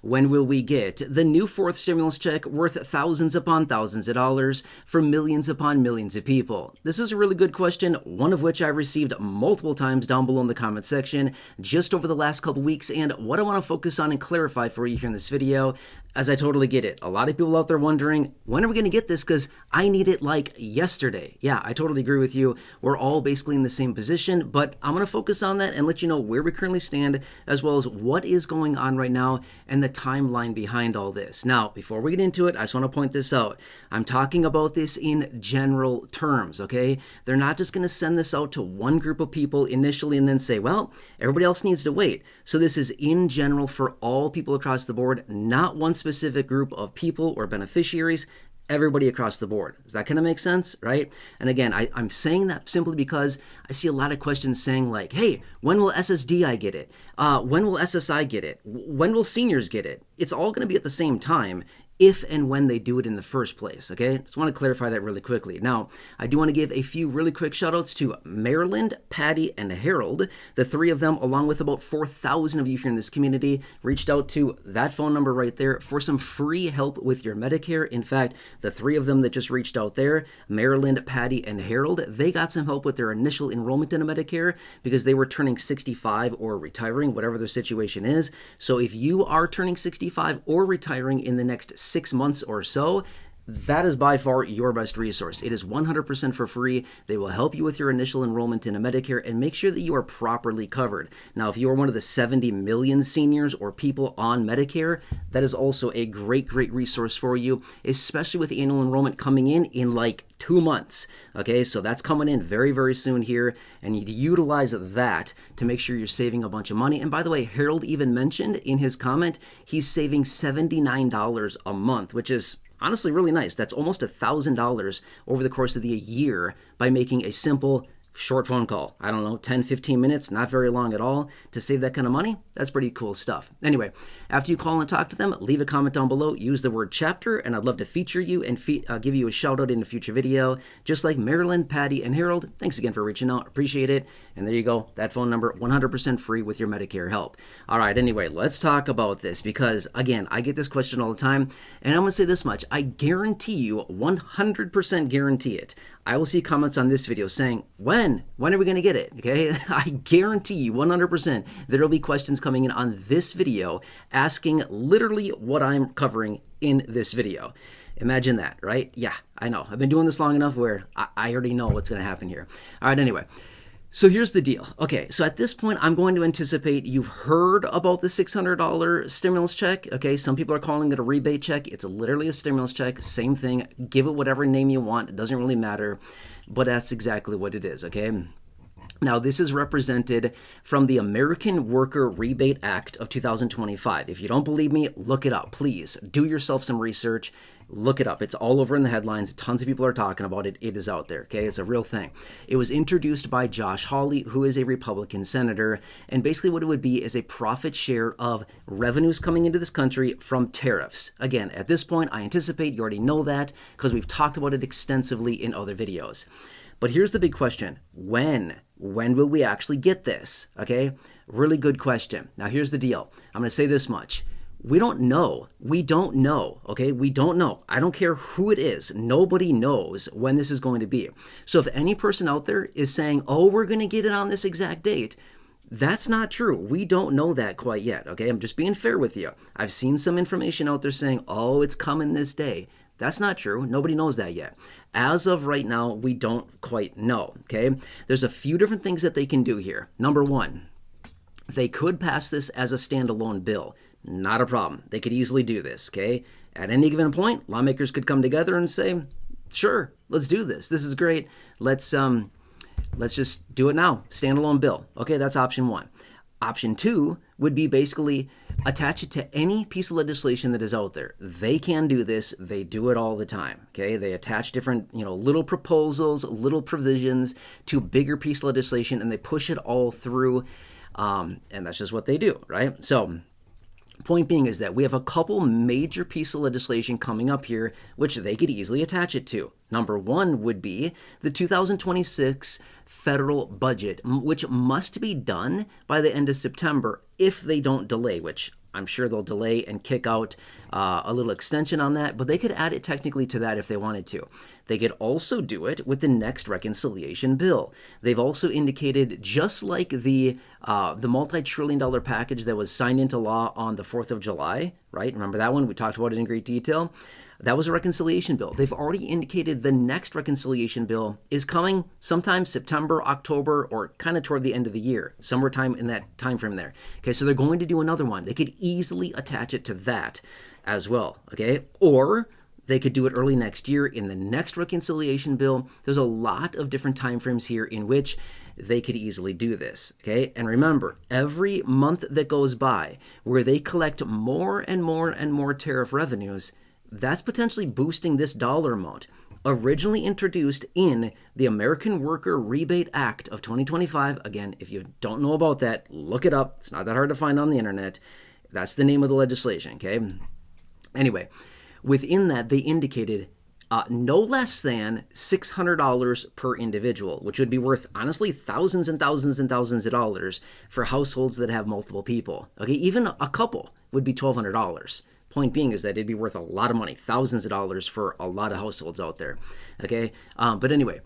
When will we get the new fourth stimulus check worth thousands upon thousands of dollars for millions upon millions of people? This is a really good question, one of which I received multiple times down below in the comment section just over the last couple weeks, and what I want to focus on and clarify for you here in this video, as I totally get it. A lot of people out there wondering, when are we going to get this? Because I need it like yesterday. Yeah, I totally agree with you. We're all basically in the same position, but I'm going to focus on that and let you know where we currently stand, as well as what is going on right now and the timeline behind all this. Now, before we get into it, I just want to point this out. I'm talking about this in general terms, okay? They're not just going to send this out to one group of people initially and then say, well, everybody else needs to wait. So this is in general for all people across the board, not one specific group of people or beneficiaries, everybody across the board. Does that kind of make sense, right? And again, I'm saying that simply because I see a lot of questions saying like, hey, when will SSDI get it? When will SSI get it? When will seniors get it? It's all going to be at the same time, if and when they do it in the first place, okay? Just want to clarify that really quickly. Now, I do want to give a few really quick shout-outs to Maryland, Patty, and Harold. The three of them, along with about 4,000 of you here in this community, reached out to that phone number right there for some free help with your Medicare. In fact, the three of them that just reached out there, Maryland, Patty, and Harold, they got some help with their initial enrollment in a Medicare because they were turning 65 or retiring, whatever their situation is. So if you are turning 65 or retiring in the next 6 months or so, that is by far your best resource. It is 100% for free. They will help you with your initial enrollment in a Medicare and make sure that you are properly covered. Now, if you are one of the 70 million seniors or people on Medicare, that is also a great resource for you, especially with annual enrollment coming in like 2 months. Okay, so that's coming in very soon here, and you utilize that to make sure you're saving a bunch of money. And by the way, Harold even mentioned in his comment, he's saving $79 a month, which is honestly really nice. That's almost $1,000 over the course of the year by making a simple short phone call. I don't know, 10, 15 minutes, not very long at all, to save that kind of money. That's pretty cool stuff. Anyway, after you call and talk to them, leave a comment down below, use the word chapter, and I'd love to feature you and give you a shout out in a future video, just like Marilyn, Patty, and Harold. Thanks again for reaching out. Appreciate it. And there you go. That phone number, 100% free with your Medicare help. All right, anyway, let's talk about this because, again, I get this question all the time, and I'm going to say this much. I guarantee you, 100% guarantee it, I will see comments on this video saying, when are we going to get it? Okay, I guarantee you 100% there will be questions coming in on this video asking literally what I'm covering in this video. Imagine that, right? Yeah, I know. I've been doing this long enough where I already know what's going to happen here. All right, anyway. So here's the deal. Okay, so at this point, I'm going to anticipate you've heard about the $600 stimulus check. Okay, some people are calling it a rebate check. It's literally a stimulus check. Same thing. Give it whatever name you want. It doesn't really matter. But that's exactly what it is, okay? Now, this is represented from the American Worker Rebate Act of 2025. If you don't believe me, look it up. Please do yourself some research. Look it up. It's all over in the headlines. Tons of people are talking about it. It is out there, okay? It's a real thing. It was introduced by Josh Hawley, who is a Republican senator, and basically what it would be is a profit share of revenues coming into this country from tariffs. Again, at this point, I anticipate you already know that because we've talked about it extensively in other videos. But here's the big question. When will we actually get this? Okay, really good question. Now, here's the deal. I'm going to say this much. We don't know. We don't know. Okay, we don't know. I don't care who it is. Nobody knows when this is going to be. So if any person out there is saying, oh, we're going to get it on this exact date, that's not true. We don't know that quite yet. Okay, I'm just being fair with you. I've seen some information out there saying, oh, it's coming this day. That's not true. Nobody knows that yet. As of right now, we don't quite know, okay? There's a few different things that they can do here. Number one, they could pass this as a standalone bill. Not a problem. They could easily do this, okay? At any given point, lawmakers could come together and say, sure, let's do this. This is great. Let's just do it now. Standalone bill. Okay, that's option one. Option two would be basically attach it to any piece of legislation that is out there. They can do this. They do it all the time. Okay, they attach different, little proposals, little provisions to bigger piece of legislation, and they push it all through. And that's just what they do, right? So, point being is that we have a couple major pieces of legislation coming up here, which they could easily attach it to. Number one would be the 2026 federal budget, which must be done by the end of September if they don't delay, which I'm sure they'll delay and kick out a little extension on that, but they could add it technically to that if they wanted to. They could also do it with the next reconciliation bill. They've also indicated, just like the multi-trillion-dollar package that was signed into law on the 4th of July, right? Remember that one? We talked about it in great detail. That was a reconciliation bill. They've already indicated the next reconciliation bill is coming sometime September, October, or kind of toward the end of the year, somewhere time in that time frame there. Okay, so they're going to do another one. They could easily attach it to that as well, okay? Or they could do it early next year in the next reconciliation bill. There's a lot of different time frames here in which they could easily do this, okay? And remember, every month that goes by where they collect more and more and more tariff revenues, that's potentially boosting this dollar amount. Originally introduced in the American Worker Rebate Act of 2025. Again, if you don't know about that, look it up. It's not that hard to find on the internet. That's the name of the legislation, okay? Anyway, within that, they indicated no less than $600 per individual, which would be worth, honestly, thousands and thousands and thousands of dollars for households that have multiple people. Okay, even a couple would be $1,200. Point being is that it'd be worth a lot of money, thousands of dollars for a lot of households out there. Okay, but anyway,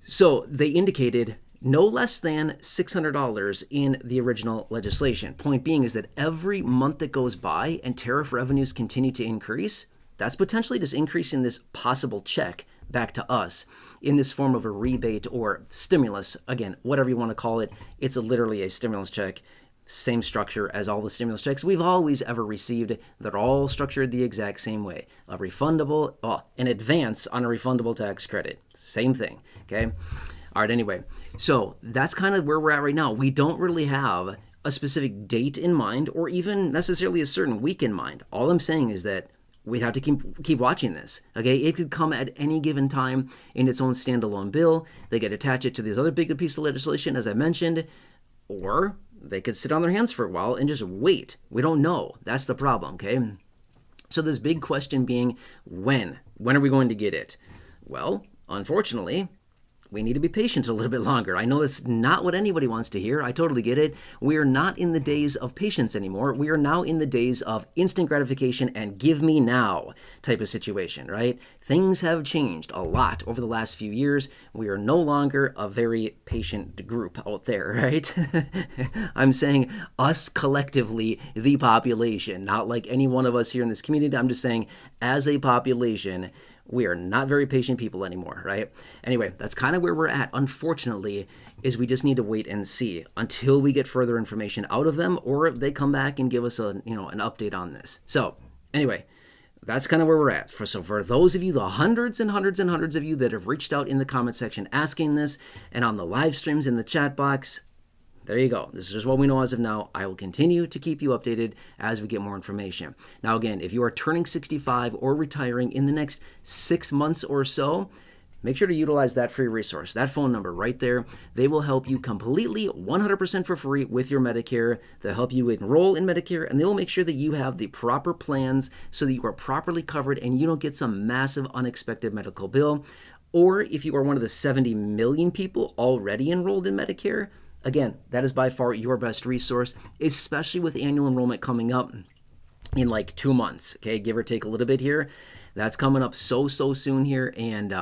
so they indicated no less than $600 in the original legislation. Point being is that every month that goes by and tariff revenues continue to increase, that's potentially just increasing this possible check back to us in this form of a rebate or stimulus. Again, whatever you want to call it, it's literally a stimulus check. Same structure as all the stimulus checks we've always ever received. They're all structured the exact same way. A refundable, an advance on a refundable tax credit. Same thing, okay? All right, anyway, so that's kind of where we're at right now. We don't really have a specific date in mind or even necessarily a certain week in mind. All I'm saying is that we have to keep watching this, okay? It could come at any given time in its own standalone bill. They could attach it to this other big piece of legislation, as I mentioned, or they could sit on their hands for a while and just wait. We don't know. That's the problem, okay? So this big question being, when? When are we going to get it? Well, unfortunately, we need to be patient a little bit longer. I know that's not what anybody wants to hear. I totally get it. We are not in the days of patience anymore. We are now in the days of instant gratification and give me now type of situation, right? Things have changed a lot over the last few years. We are no longer a very patient group out there, right? I'm saying us collectively, the population, not like any one of us here in this community. I'm just saying as a population, we are not very patient people anymore, right? Anyway, that's kind of where we're at, unfortunately, is we just need to wait and see until we get further information out of them or if they come back and give us an update on this. So anyway, that's kind of where we're at. So for those of you, the hundreds and hundreds and hundreds of you that have reached out in the comment section asking this and on the live streams in the chat box, there you go. This is just what we know as of now. I will continue to keep you updated as we get more information. Now, again, if you are turning 65 or retiring in the next 6 months or so, make sure to utilize that free resource, that phone number right there. They will help you completely 100% for free with your Medicare. They'll help you enroll in Medicare, and they'll make sure that you have the proper plans so that you are properly covered and you don't get some massive unexpected medical bill. Or if you are one of the 70 million people already enrolled in Medicare, again, that is by far your best resource, especially with annual enrollment coming up in like 2 months, okay? Give or take a little bit here. That's coming up so soon here, and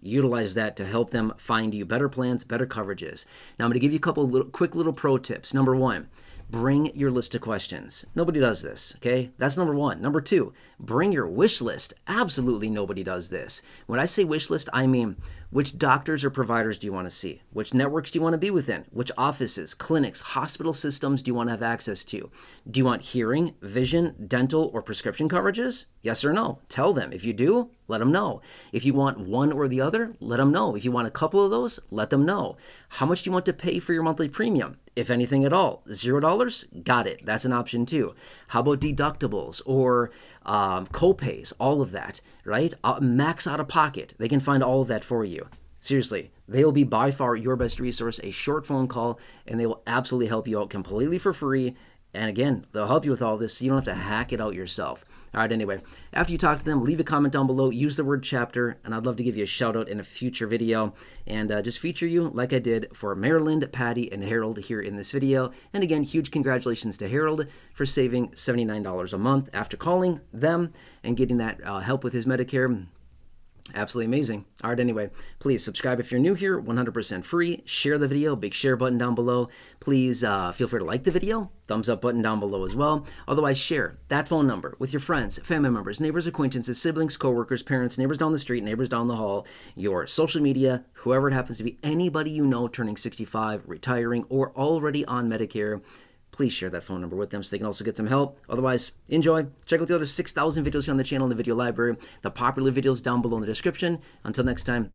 utilize that to help them find you better plans, better coverages. Now, I'm going to give you a couple of quick little pro tips. Number one, bring your list of questions. Nobody does this, okay? That's number one. Number two, bring your wish list. Absolutely nobody does this. When I say wish list, I mean, which doctors or providers do you want to see? Which networks do you want to be within? Which offices, clinics, hospital systems do you want to have access to? Do you want hearing, vision, dental, or prescription coverages? Yes or no? Tell them. If you do, let them know. If you want one or the other, let them know. If you want a couple of those, let them know. How much do you want to pay for your monthly premium? If anything at all, $0? Got it. That's an option too. How about deductibles or co-pays? All of that, right? Max out of pocket. They can find all of that for you. Seriously, they will be by far your best resource, a short phone call, and they will absolutely help you out completely for free And again, they'll help you with all this so you don't have to hack it out yourself. All right, anyway, after you talk to them, leave a comment down below, use the word chapter, and I'd love to give you a shout out in a future video and just feature you like I did for Maryland, Patty, and Harold here in this video. And again, huge congratulations to Harold for saving $79 a month after calling them and getting that help with his Medicare. Absolutely amazing. All right, anyway, please subscribe if you're new here, 100% free. Share the video, big share button down below. Please feel free to like the video, thumbs up button down below as well. Otherwise, share that phone number with your friends, family members, neighbors, acquaintances, siblings, coworkers, parents, neighbors down the street, neighbors down the hall, your social media, whoever it happens to be, anybody you know turning 65, retiring, or already on Medicare. Please share that phone number with them so they can also get some help. Otherwise, enjoy. Check out the other 6,000 videos here on the channel in the video library. The popular videos down below in the description. Until next time.